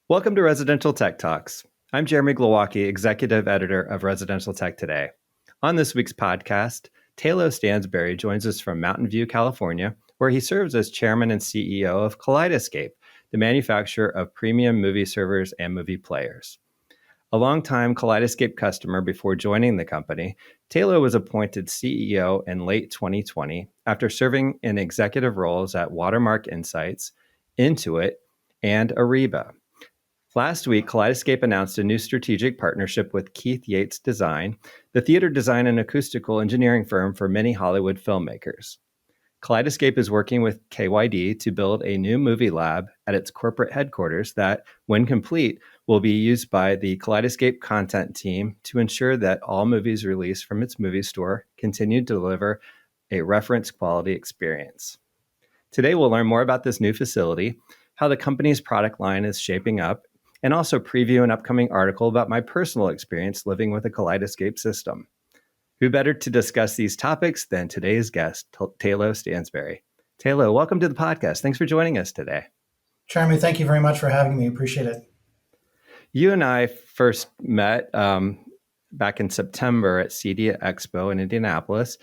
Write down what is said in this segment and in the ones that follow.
Welcome to Residential Tech Talks. I'm Jeremy Glowacki, Executive Editor of Residential Tech Today. On this week's podcast, Tayloe Stansbury joins us from Mountainview, California, where he serves as Chairman and CEO of Kaleidescape, the manufacturer of premium movie servers and movie players. A longtime Kaleidescape customer before joining the company, Tayloe was appointed CEO in late 2020 after serving in executive roles at Watermark Insights, Intuit, and Ariba. Last week, Kaleidescape announced a new strategic partnership with Keith Yates Design, the theater design and acoustical engineering firm for many Hollywood filmmakers. Kaleidescape is working with KYD to build a new movie lab at its corporate headquarters that, when complete, will be used by the Kaleidescape content team to ensure that all movies released from its movie store continue to deliver a reference quality experience. Today, we'll learn more about this new facility, how the company's product line is shaping up, and also preview an upcoming article about my personal experience living with a Kaleidescape system. Who better to discuss these topics than today's guest, Tayloe Stansbury. Tayloe, welcome to the podcast. Thanks for joining us today. Jeremy, thank you very much for having me. Appreciate it. You and I first met back in September at CEDIA Expo in Indianapolis,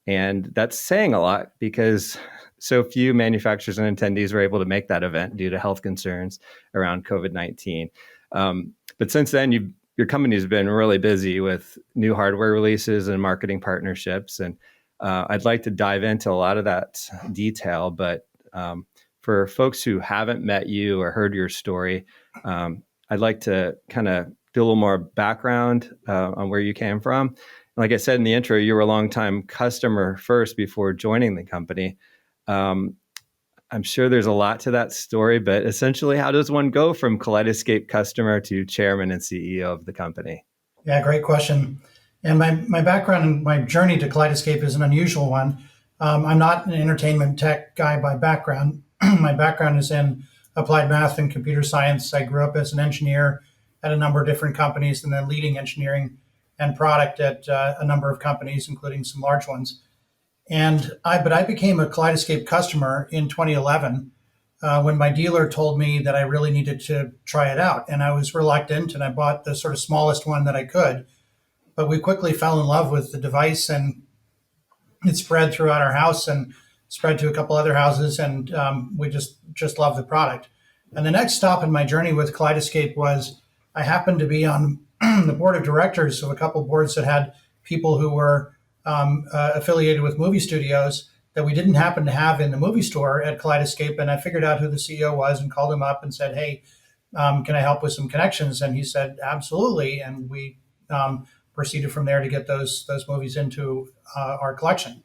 and that's saying a lot because so few manufacturers and attendees were able to make that event due to health concerns around COVID-19. But since then, your company's been really busy with new hardware releases and marketing partnerships. And I'd like to dive into a lot of that detail. But for folks who haven't met you or heard your story, I'd like to kind of do a little more background on where you came from. Like I said in the intro, you were a longtime customer first before joining the company. I'm sure there's a lot to that story, but essentially, how does one go from Kaleidescape customer to chairman and CEO of the company? Yeah, great question. And my background and my journey to Kaleidescape is an unusual one. I'm not an entertainment tech guy by background. My background is in applied math and computer science. I grew up as an engineer at a number of different companies and then leading engineering and product at a number of companies, including some large ones. But I became a Kaleidescape customer in 2011 when my dealer told me that I really needed to try it out. And I was reluctant and I bought the sort of smallest one that I could. But we quickly fell in love with the device and it spread throughout our house and spread to a couple other houses. And we just loved the product. And the next stop in my journey with Kaleidescape was I happened to be on the board of directors of a couple boards that had people who were affiliated with movie studios that we didn't happen to have in the movie store at Kaleidescape. And I figured out who the CEO was and called him up and said, hey, can I help with some connections? And he said, absolutely. And we proceeded from there to get those movies into our collection.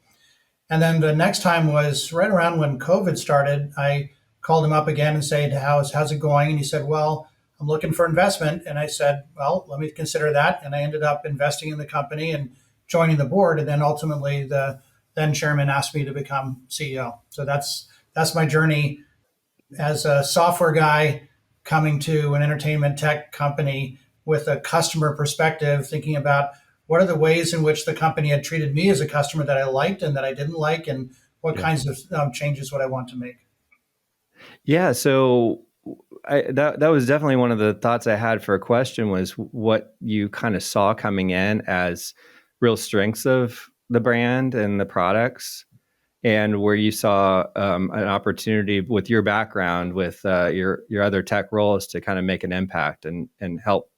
And then the next time was right around when COVID started. I called him up again and said, how's it going? And he said, well, I'm looking for investment. And I said, well, let me consider that. And I ended up investing in the company and joining the board, and then ultimately the then chairman asked me to become CEO. So that's my journey as a software guy coming to an entertainment tech company with a customer perspective, thinking about what are the ways in which the company had treated me as a customer that I liked and that I didn't like, and what kinds of changes would I want to make. Yeah, so that was definitely one of the thoughts I had for a question was what you kind of saw coming in as real strengths of the brand and the products, and where you saw an opportunity with your background, with your other tech roles, to kind of make an impact and help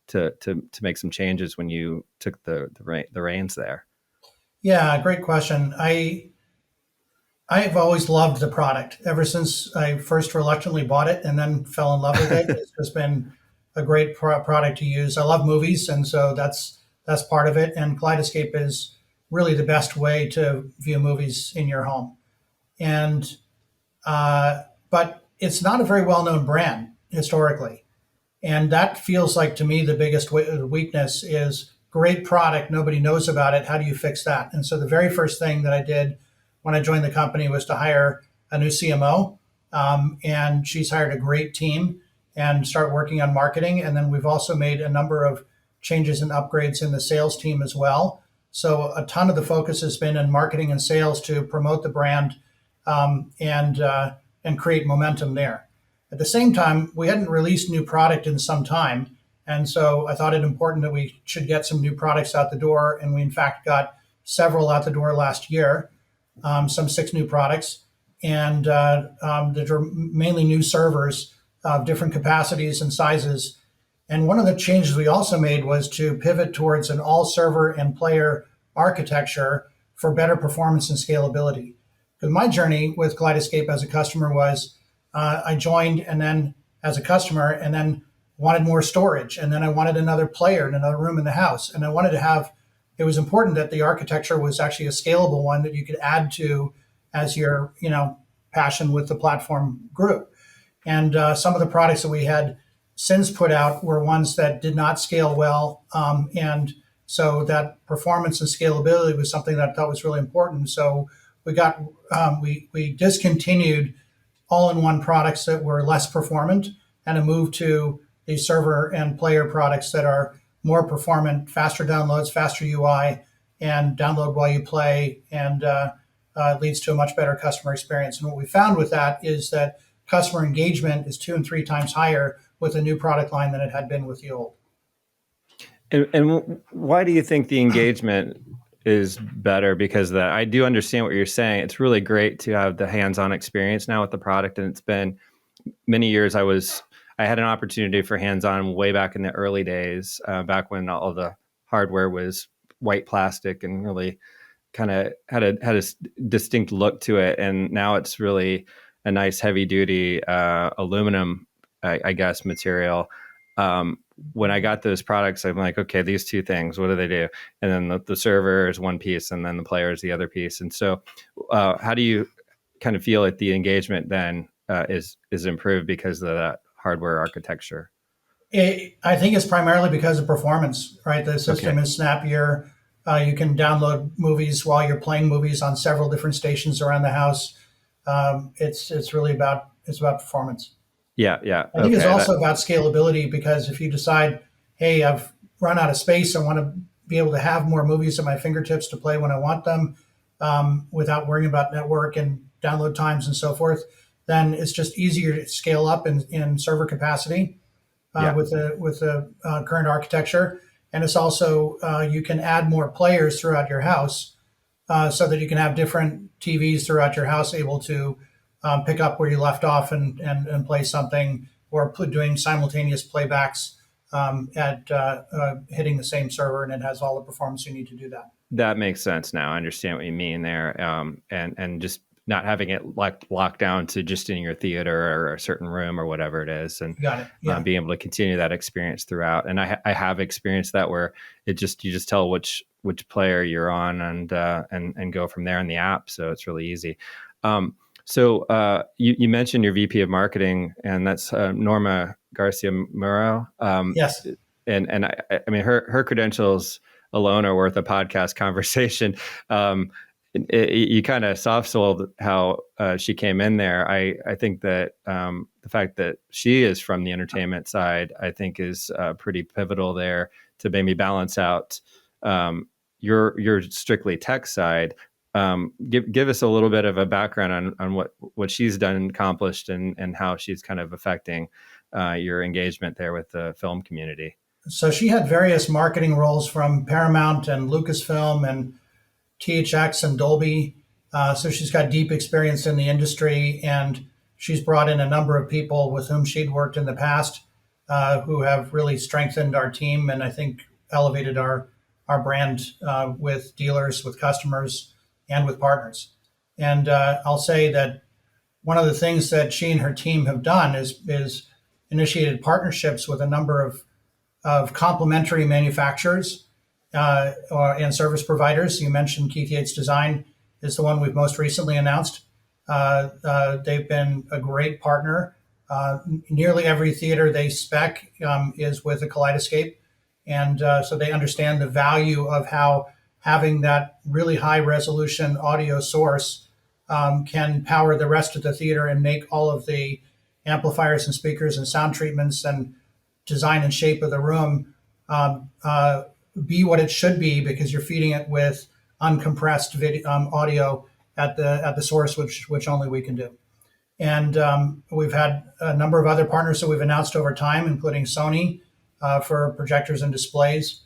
to make some changes when you took the reins there. Yeah, great question. I've always loved the product ever since I first reluctantly bought it and then fell in love with it. It's just been a great product to use. I love movies, and so that's part of it. And Kaleidescape is really the best way to view movies in your home. And but it's not a very well-known brand historically. And that feels like to me the biggest weakness is great product. Nobody knows about it. How do you fix that? And so the very first thing that I did when I joined the company was to hire a new CMO. And she's hired a great team and start working on marketing. And then we've also made a number of changes and upgrades in the sales team as well. So a ton of the focus has been in marketing and sales to promote the brand and create momentum there. At the same time, we hadn't released new product in some time. And so I thought it important that we should get some new products out the door. And we, in fact, got several out the door last year, some 6 new products. And that are mainly new servers of different capacities and sizes. And one of the changes we also made was to pivot towards an all server and player architecture for better performance and scalability. Because my journey with Kaleidescape as a customer was I joined and then as a customer and then wanted more storage. And then I wanted another player in another room in the house. And I wanted to have, it was important that the architecture was actually a scalable one that you could add to as your, passion with the platform grew. And some of the products that we had since put out were ones that did not scale well. And so that performance and scalability was something that I thought was really important. So we discontinued all-in-one products that were less performant and a move to the server and player products that are more performant, faster downloads, faster UI, and download while you play, and leads to a much better customer experience. And what we found with that is that customer engagement is 2 and 3 times higher with a new product line than it had been with the old. And why do you think the engagement is better? Because I do understand what you're saying. It's really great to have the hands-on experience now with the product, and it's been many years. I had an opportunity for hands-on way back in the early days, back when all the hardware was white plastic and really kind of had a distinct look to it. And now it's really a nice heavy-duty aluminum, I guess, material. When I got those products, I'm like, okay, these 2 things, what do they do? And then the server is one piece, and then the player is the other piece. And so, how do you kind of feel like the engagement then is improved because of that hardware architecture? I think it's primarily because of performance, right? The system is snappier. You can download movies while you're playing movies on several different stations around the house. It's really about performance. Yeah. I think it's also about scalability, because if you decide, hey, I've run out of space, I want to be able to have more movies at my fingertips to play when I want them, without worrying about network and download times and so forth, then it's just easier to scale up in server capacity with the current architecture. And it's also, you can add more players throughout your house, so that you can have different TVs throughout your house able to pick up where you left off and play something, or doing simultaneous playbacks at hitting the same server, and it has all the performance you need to do that. That makes sense now. I understand what you mean there, and just not having it locked down to just in your theater or a certain room or whatever it is, and Got it. Yeah. being able to continue that experience throughout. And I have experienced that where you just tell which player you're on and go from there in the app. So it's really easy. So you mentioned your VP of marketing, and that's Norma Garcia Muro. Yes. And I mean, her credentials alone are worth a podcast conversation. You kind of soft sold how she came in there. I think that the fact that she is from the entertainment side, I think, is pretty pivotal there to maybe balance out your strictly tech side. Give us a little bit of a background on what she's done and accomplished, and how she's kind of affecting your engagement there with the film community. So she had various marketing roles from Paramount and Lucasfilm and THX and Dolby. So she's got deep experience in the industry, and she's brought in a number of people with whom she'd worked in the past, who have really strengthened our team, and I think elevated our brand with dealers, with customers, and with partners. And I'll say that one of the things that she and her team have done is initiated partnerships with a number of complementary manufacturers and service providers. You mentioned Keith Yates Design is the one we've most recently announced. They've been a great partner. Nearly every theater they spec is with a Kaleidescape. And so they understand the value of how having that really high resolution audio source can power the rest of the theater and make all of the amplifiers and speakers and sound treatments and design and shape of the room be what it should be, because you're feeding it with uncompressed audio at the source, which only we can do. And we've had a number of other partners that we've announced over time, including Sony for projectors and displays.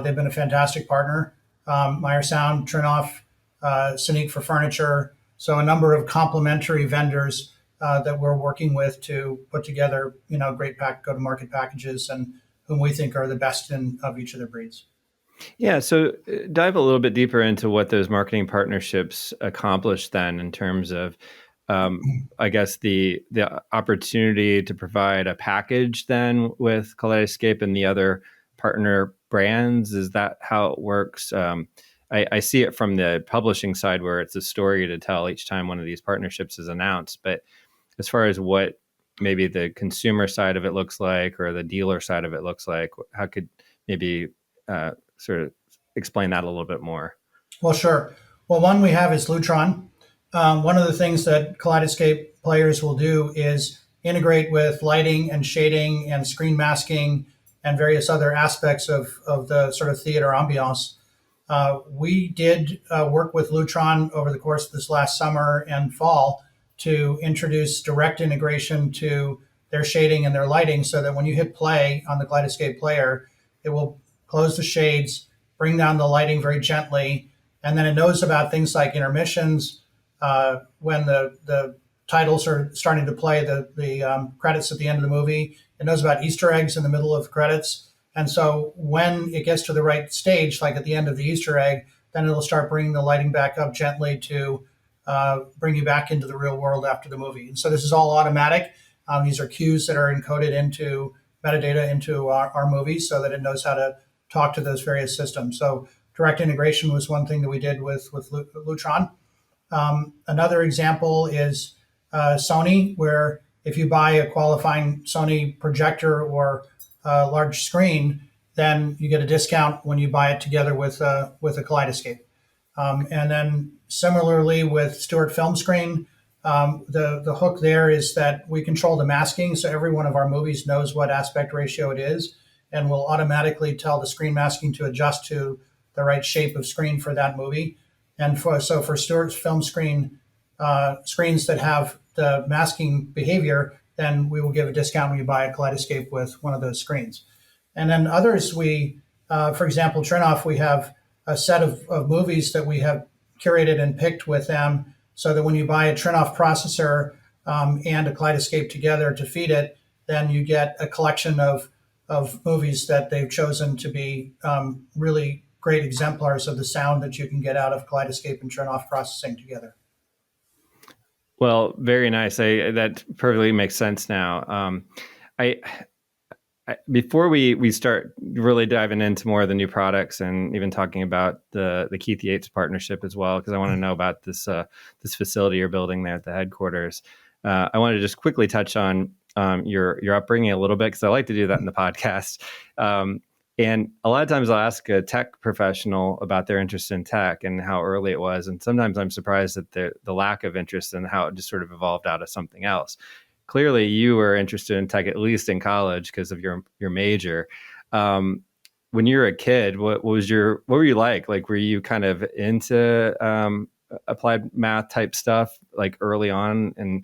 They've been a fantastic partner. Meyer Sound, Trinoff, Sonique for furniture. So a number of complementary vendors that we're working with to put together, great go-to-market packages and whom we think are the best of each of their breeds. Yeah, so dive a little bit deeper into what those marketing partnerships accomplish then in terms of, I guess, the opportunity to provide a package then with Kaleidescape and the other partner brands. Is that how it works? I see it from the publishing side where it's a story to tell each time one of these partnerships is announced. But as far as what maybe the consumer side of it looks like or the dealer side of it looks like, how could maybe sort of explain that a little bit more? Well, sure. Well, one we have is Lutron. One of the things that Kaleidescape players will do is integrate with lighting and shading and screen masking and various other aspects of the sort of theater ambiance. We did work with Lutron over the course of this last summer and fall to introduce direct integration to their shading and their lighting so that when you hit play on the Kaleidescape player, it will close the shades, bring down the lighting very gently, and then it knows about things like intermissions, when the titles are starting to play, the credits at the end of the movie. It knows about Easter eggs in the middle of credits. And so when it gets to the right stage, like at the end of the Easter egg, then it'll start bringing the lighting back up gently to bring you back into the real world after the movie. And so this is all automatic. These are cues that are encoded into metadata into our movies so that it knows how to talk to those various systems. So direct integration was one thing that we did with Lutron. Another example is Sony, where if you buy a qualifying Sony projector or a large screen, then you get a discount when you buy it together with a Kaleidescape. And then similarly with Stewart Film Screen, the hook there is that we control the masking, so every one of our movies knows what aspect ratio it is, and will automatically tell the screen masking to adjust to the right shape of screen for that movie. And for Stewart's Film Screen screens that have the masking behavior, then we will give a discount when you buy a Kaleidescape with one of those screens. And then others, for example, Trinoff, we have a set of movies that we have curated and picked with them so that when you buy a Trinoff processor and a Kaleidescape together to feed it, then you get a collection of movies that they've chosen to be really great exemplars of the sound that you can get out of Kaleidescape and Trinoff processing together. Well, very nice. That perfectly makes sense now. Before we start really diving into more of the new products and even talking about the Keith Yates partnership as well, because I want to know about this facility you're building there at the headquarters. I want to just quickly touch on your upbringing a little bit, because I like to do that in the podcast. And a lot of times I'll ask a tech professional about their interest in tech and how early it was. And sometimes I'm surprised at the lack of interest and how it just sort of evolved out of something else. Clearly, you were interested in tech, at least in college, because of your major. When you were a kid, what were you like? Like, were you kind of into applied math type stuff like early on, and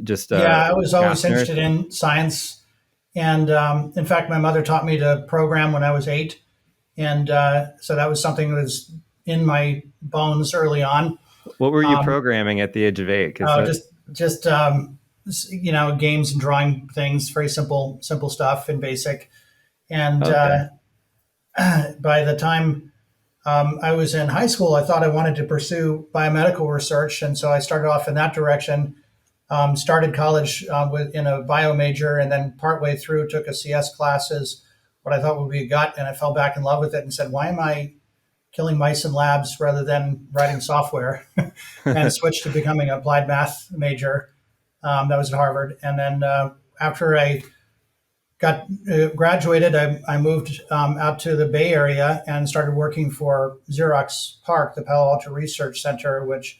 just I was always nerd? interested in science. And in fact, my mother taught me to program when I was 8. And so that was something that was in my bones early on. What were you programming at the age of 8? Just games and drawing things, very simple stuff in BASIC. And Okay. By the time I was in high school, I thought I wanted to pursue biomedical research. And so I started off in that direction. Started college in a bio major, and then partway through took a CS class as what I thought would be a gut, and I fell back in love with it and said, why am I killing mice in labs rather than writing software? And switched to becoming an applied math major. That was at Harvard. And then after I got graduated, I moved out to the Bay Area and started working for Xerox PARC, the Palo Alto Research Center, which,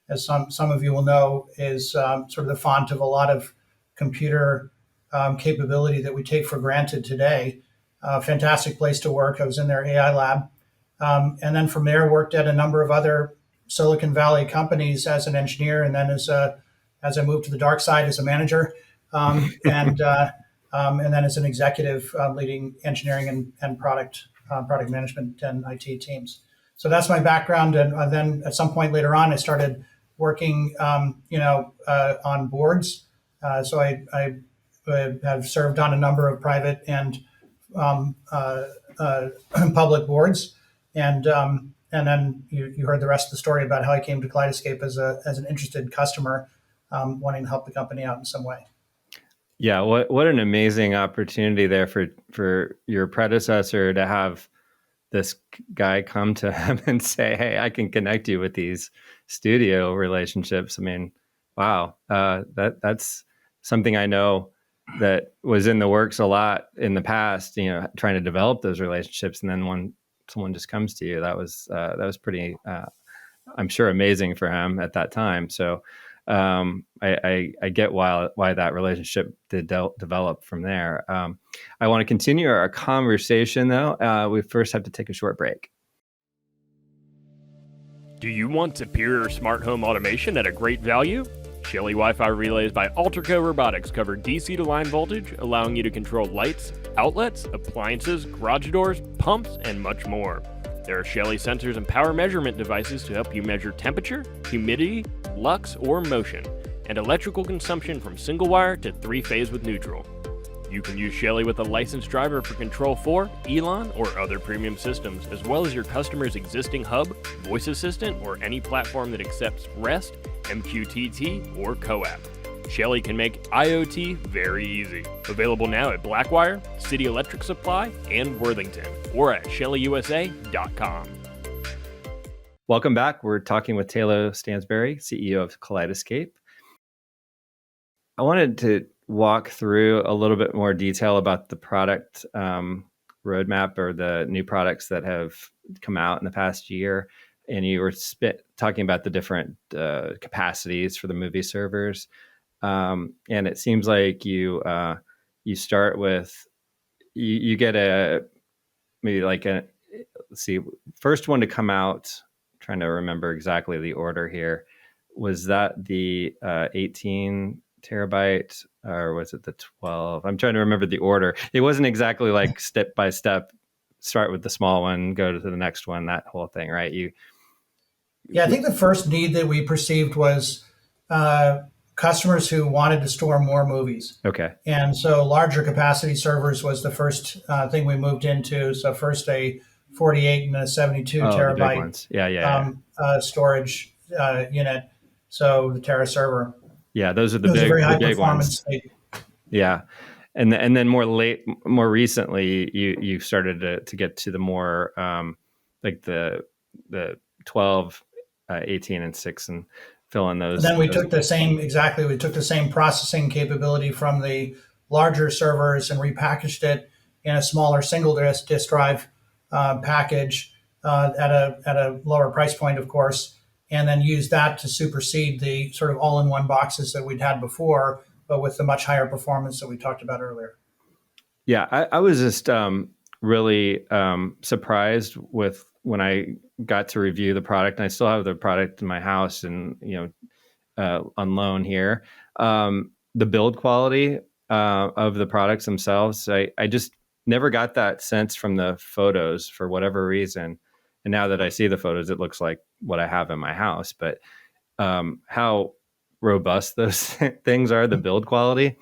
as some of you will know, is sort of the font of a lot of computer capability that we take for granted today. Fantastic place to work. I was in their AI lab. And then from there, worked at a number of other Silicon Valley companies as an engineer and then as as I moved to the dark side as a manager, and then as an executive leading engineering and product management and IT teams. So that's my background. And then at some point later on, I started working, on boards. So I have served on a number of private and um, uh, public boards, and then you heard the rest of the story about how I came to Kaleidescape as an interested customer, wanting to help the company out in some way. Yeah, what an amazing opportunity there for your predecessor to have this guy come to him and say, "Hey, I can connect you with these studio relationships." I mean, wow, that's something I know that was in the works a lot in the past. Trying to develop those relationships, and then when someone just comes to you, that was pretty, I'm sure, amazing for him at that time. So I get why that relationship did develop from there. I want to continue our conversation, though. We first have to take a short break. Do you want superior smart home automation at a great value? Shelly Wi-Fi relays by Alterco Robotics cover DC to line voltage, allowing you to control lights, outlets, appliances, garage doors, pumps, and much more. There are Shelly sensors and power measurement devices to help you measure temperature, humidity, lux, or motion, and electrical consumption from single wire to 3-phase with neutral. You can use Shelly with a licensed driver for Control 4, Elon, or other premium systems, as well as your customer's existing hub, voice assistant, or any platform that accepts REST, MQTT, or CoAP. Shelly can make IoT very easy. Available now at Blackwire, City Electric Supply, and Worthington, or at shellyusa.com. Welcome back. We're talking with Tayloe Stansbury, CEO of Kaleidescape. I wanted to walk through a little bit more detail about the product roadmap or the new products that have come out in the past year. And you were talking about the different capacities for the movie servers. And it seems like you start with, you get let's see, first one to come out, trying to remember exactly the order here. Was that the 18 terabyte or was it the 12? I'm trying to remember the order. It wasn't exactly like step by step, start with the small one, go to the next one, that whole thing, right? Yeah, I think the first need that we perceived was customers who wanted to store more movies. Okay. And so larger capacity servers was the first thing we moved into. So first a 48 and a 72 the big terabyte ones. Yeah. Storage unit. So the Terra server. Yeah, those are the Those are big, very high the big performance. ones. Yeah. And then more recently, you started to get to the more like the 12, 18, and 6, and fill in those. And then we took the same processing capability from the larger servers and repackaged it in a smaller single disk drive package at a lower price point, of course, and then used that to supersede the sort of all-in-one boxes that we'd had before, but with the much higher performance that we talked about earlier. Yeah, I was just really surprised with when I got to review the product, and I still have the product in my house and on loan here. The build quality of the products themselves, I just never got that sense from the photos for whatever reason. And now that I see the photos, it looks like what I have in my house. But how robust those things are, the build quality.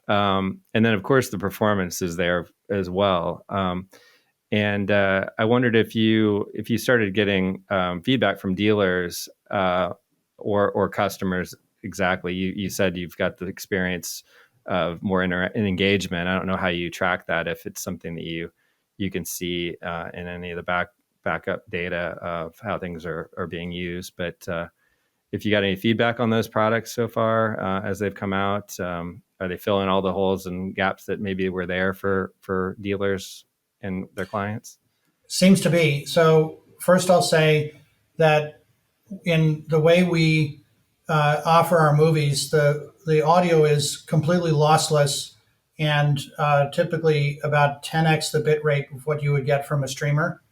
And then, of course, the performance is there as well. And I wondered if you started getting feedback from dealers or customers. Exactly, you said you've got the experience of more engagement. I don't know how you track that, if it's something that you can see in any of the backup data of how things are being used. But if you got any feedback on those products so far as they've come out, are they filling all the holes and gaps that maybe were there for dealers and their clients? Seems to be. So first I'll say that in the way we offer our movies, the audio is completely lossless and typically about 10x the bit rate of what you would get from a streamer.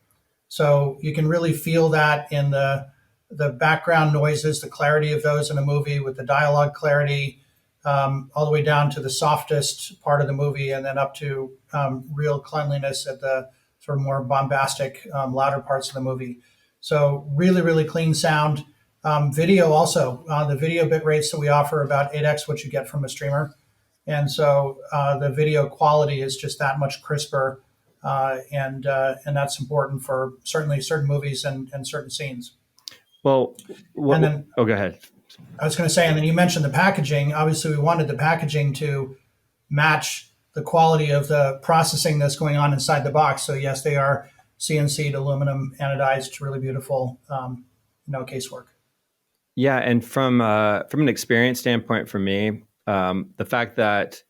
So you can really feel that in the the background noises, the clarity of those in a movie with the dialogue clarity, all the way down to the softest part of the movie, and then up to real cleanliness at the sort of more bombastic, louder parts of the movie. So really, really clean sound. Video also, the video bit rates that we offer are about 8x what you get from a streamer. And so the video quality is just that much crisper. And that's important for certainly certain movies and certain scenes. Well, and then, go ahead. I was going to say, and then you mentioned the packaging. Obviously, we wanted the packaging to match the quality of the processing that's going on inside the box. So yes, they are CNC'd, aluminum, anodized, really beautiful, casework. Yeah, and from an experience standpoint, for me, the fact that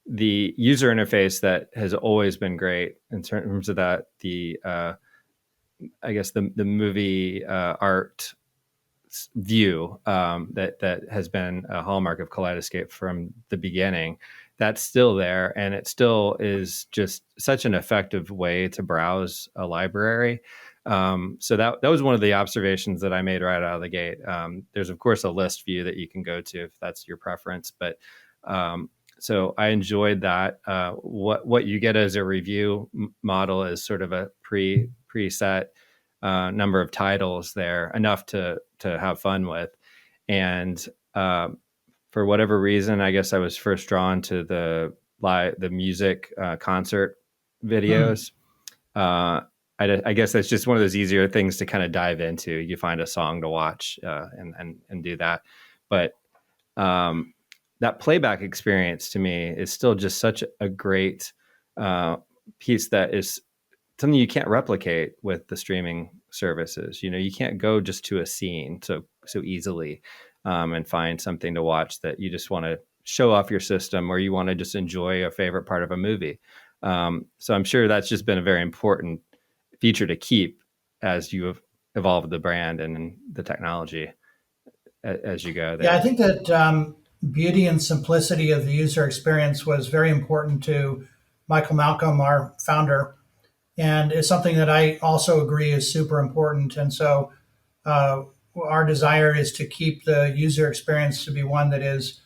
the user interface that has always been great in terms of that, I guess the movie art view that has been a hallmark of Kaleidescape from the beginning, that's still there, and it still is just such an effective way to browse a library. So that was one of the observations that I made right out of the gate. There's of course a list view that you can go to if that's your preference, but so I enjoyed that. What you get as a review model is sort of a preset number of titles there, enough to have fun with. And for whatever reason, I guess I was first drawn to the music concert videos. I guess that's just one of those easier things to kind of dive into. You find a song to watch and do that. But that playback experience to me is still just such a great piece that is something you can't replicate with the streaming services. You can't go just to a scene so easily and find something to watch that you just want to show off your system, or you want to just enjoy a favorite part of a movie. So I'm sure that's just been a very important feature to keep as you have evolved the brand and the technology as you go there. Yeah, I think that beauty and simplicity of the user experience was very important to Michael Malcolm, our founder, and it's something that I also agree is super important. And so our desire is to keep the user experience to be one that is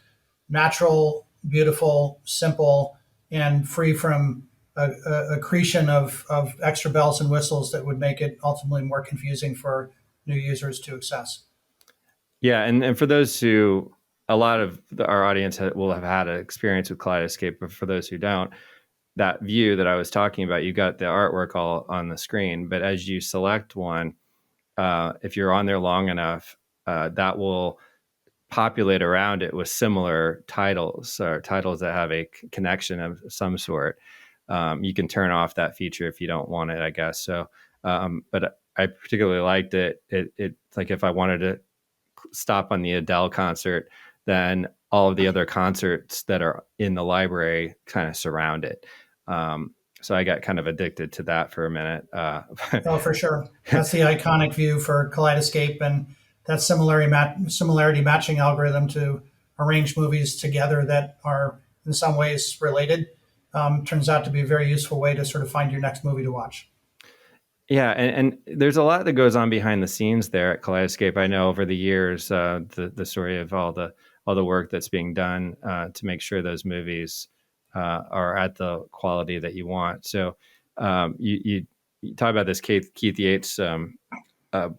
natural, beautiful, simple, and free from accretion of extra bells and whistles that would make it ultimately more confusing for new users to access. Yeah, and for those who, a lot of our audience will have had an experience with Kaleidescape, but for those who don't, that view that I was talking about, you got the artwork all on the screen, but as you select one, if you're on there long enough, that will populate around it with similar titles, or titles that have a connection of some sort. You can turn off that feature if you don't want it, I guess. So, but I particularly liked it. It's like if I wanted to stop on the Adele concert, then all of the other concerts that are in the library kind of surround it. So I got kind of addicted to that for a minute. Oh, for sure. That's the iconic view for Kaleidescape, and that similarity matching algorithm to arrange movies together that are in some ways related turns out to be a very useful way to sort of find your next movie to watch. Yeah, and there's a lot that goes on behind the scenes there at Kaleidescape. I know over the years, the story of all the work that's being done to make sure those movies are at the quality that you want. So you talk about this Keith Yates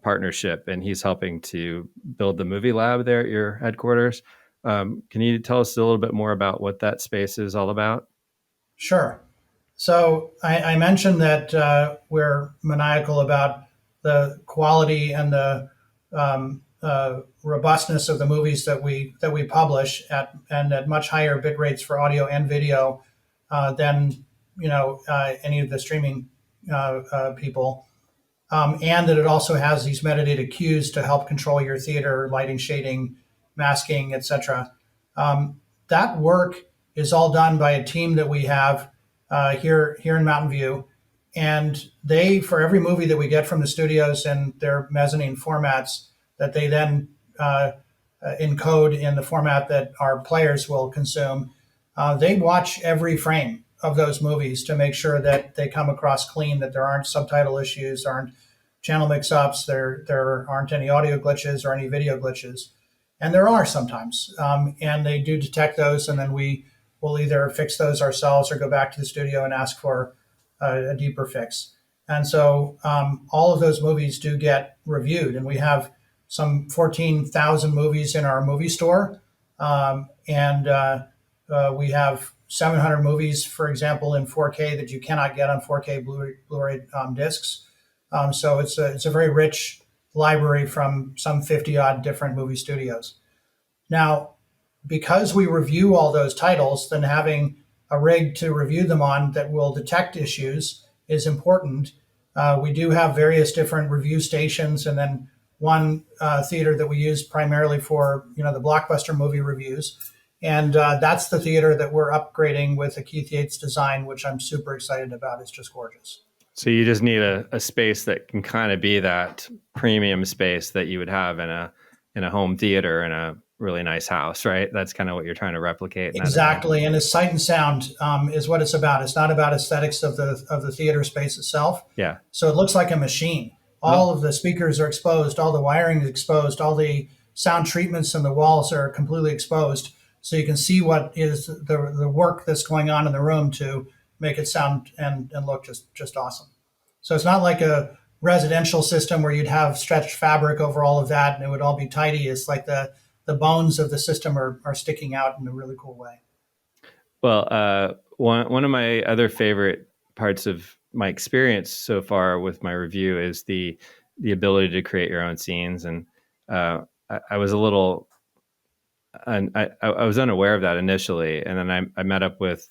partnership, and he's helping to build the movie lab there at your headquarters. Can you tell us a little bit more about what that space is all about? Sure. So I mentioned that we're maniacal about the quality and the robustness of the movies that we publish at much higher bit rates for audio and video than any of the streaming people, and that it also has these metadata cues to help control your theater lighting, shading, masking, etc. That work is all done by a team that we have here in Mountain View, and they, for every movie that we get from the studios in their mezzanine formats that they then encode in the format that our players will consume, they watch every frame of those movies to make sure that they come across clean, that there aren't subtitle issues, aren't channel mix-ups, there aren't any audio glitches or any video glitches. And there are sometimes. And they do detect those, and then we will either fix those ourselves or go back to the studio and ask for a deeper fix. And so all of those movies do get reviewed, and we have some 14,000 movies in our movie store. And we have 700 movies, for example, in 4K that you cannot get on 4K Blu-ray discs. So it's a very rich library from some 50 odd different movie studios. Now, because we review all those titles, then having a rig to review them on that will detect issues is important. We do have various different review stations, and then one theater that we use primarily for the blockbuster movie reviews. And that's the theater that we're upgrading with a Keith Yates Design, which I'm super excited about. It's just gorgeous. So you just need a space that can kind of be that premium space that you would have in a home theater in a really nice house, right? That's kind of what you're trying to replicate. Exactly. And the sight and sound is what it's about. It's not about aesthetics of the theater space itself. Yeah. So it looks like a machine. All of the speakers are exposed, all the wiring is exposed, all the sound treatments in the walls are completely exposed. So you can see what is the work that's going on in the room to make it sound and look just awesome. So it's not like a residential system where you'd have stretched fabric over all of that and it would all be tidy. It's like the bones of the system are sticking out in a really cool way. Well, one of my other favorite parts of my experience so far with my review is the ability to create your own scenes. And I was a little... And I was unaware of that initially. And then I met up with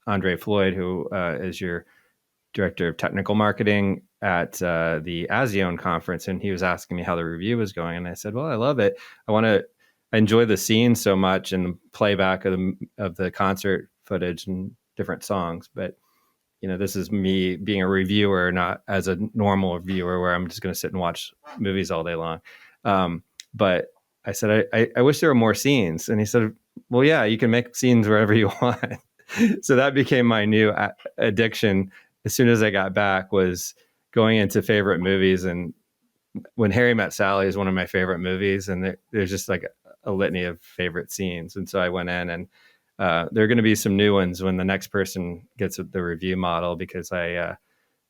Andre Floyd, who is your director of technical marketing at the ASION conference. And he was asking me how the review was going. And I said, well, I love it. I enjoy the scene so much and the playback of the concert footage and different songs. But, this is me being a reviewer, not as a normal viewer where I'm just going to sit and watch movies all day long. But I said, I wish there were more scenes. And he said, well, yeah, you can make scenes wherever you want. So that became my new addiction. As soon as I got back, was going into favorite movies. And When Harry Met Sally is one of my favorite movies. And there's just like a litany of favorite scenes. And so I went in, and there are going to be some new ones when the next person gets the review model, because I've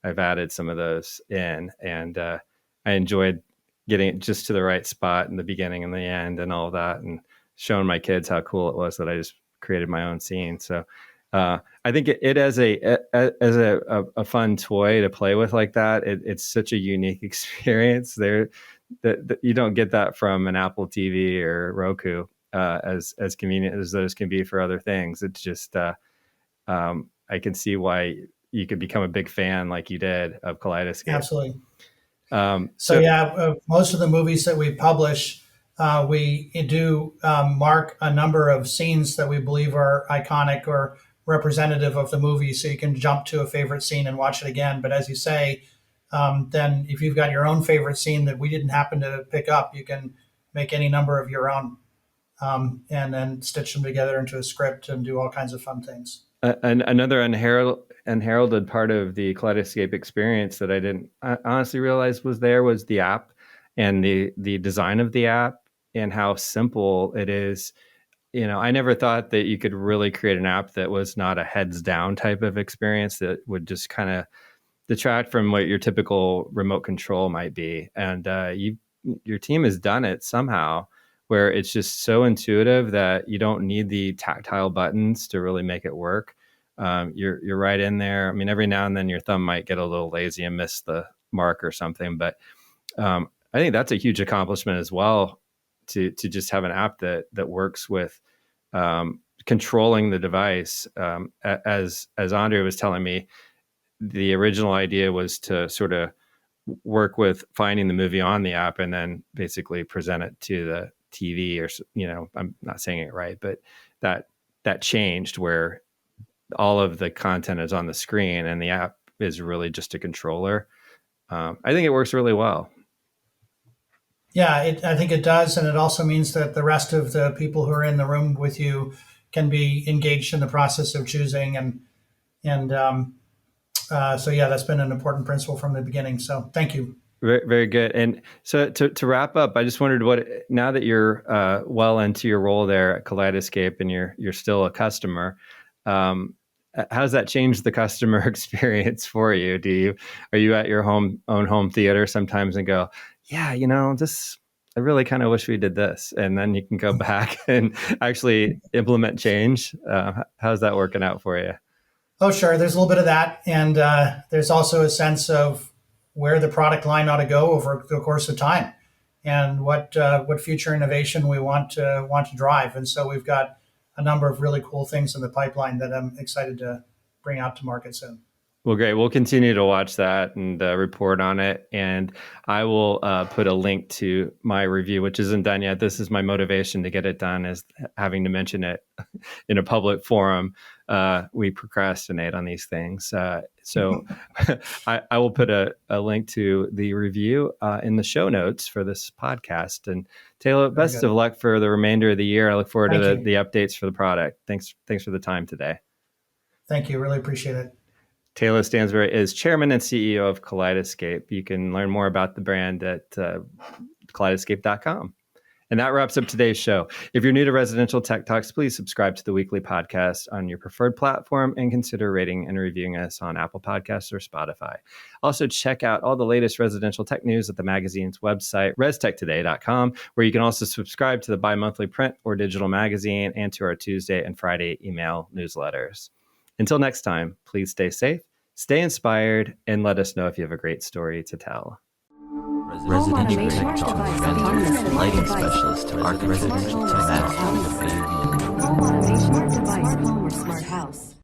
added some of those in. And I enjoyed getting it just to the right spot in the beginning and the end and all of that, and showing my kids how cool it was that I just created my own scene. So I think it as a fun toy to play with like that, it's such a unique experience there that you don't get that from an Apple TV or Roku, as convenient as those can be for other things. It's just, I can see why you could become a big fan like you did of Kaleidescape. Absolutely. Most of the movies that we publish, we do mark a number of scenes that we believe are iconic or representative of the movie, so you can jump to a favorite scene and watch it again. But as you say, then if you've got your own favorite scene that we didn't happen to pick up, you can make any number of your own, and then stitch them together into a script and do all kinds of fun things. Another unheralded part of the Kaleidescape experience that I didn't honestly realize was the app, and the design of the app, and how simple it is. I never thought that you could really create an app that was not a heads down type of experience that would just kind of detract from what your typical remote control might be. And your team has done it somehow, where it's just so intuitive that you don't need the tactile buttons to really make it work. You're right in there. I mean, every now and then your thumb might get a little lazy and miss the mark or something, but I think that's a huge accomplishment as well, to just have an app that works with controlling the device. As Andre was telling me, the original idea was to sort of work with finding the movie on the app and then basically present it to the TV, or I'm not saying it right, but that changed, where all of the content is on the screen and the app is really just a controller. I think it works really well. Yeah, I think it does. And it also means that the rest of the people who are in the room with you can be engaged in the process of choosing. So that's been an important principle from the beginning. So thank you. Very, very good. And so to wrap up, I just wondered now that you're well into your role there at Kaleidescape and you're still a customer, how's that changed the customer experience for you? Are you at your own home theater sometimes and go, yeah, I really kind of wish we did this, and then you can go back and actually implement change. How's that working out for you? Oh, sure. There's a little bit of that, and there's also a sense of where the product line ought to go over the course of time, and what future innovation we want to drive. And so we've got a number of really cool things in the pipeline that I'm excited to bring out to market soon. Well, great. We'll continue to watch that and report on it. And I will put a link to my review, which isn't done yet. This is my motivation to get it done, is having to mention it in a public forum. We procrastinate on these things. So I will put a link to the review in the show notes for this podcast. And Tayloe, best of luck for the remainder of the year. I look forward to the updates for the product. Thanks for the time today. Thank you. Really appreciate it. Tayloe Stansbury is chairman and CEO of Kaleidescape. You can learn more about the brand at kaleidescape.com. And that wraps up today's show. If you're new to Residential Tech Talks, please subscribe to the weekly podcast on your preferred platform and consider rating and reviewing us on Apple Podcasts or Spotify. Also, check out all the latest residential tech news at the magazine's website, restechtoday.com, where you can also subscribe to the bi-monthly print or digital magazine and to our Tuesday and Friday email newsletters. Until next time, please stay safe, stay inspired, and let us know if you have a great story to tell. Residential Tech Talks, lighting specialist to Residential Tech Talks. Home automation, smart device, home or smart house.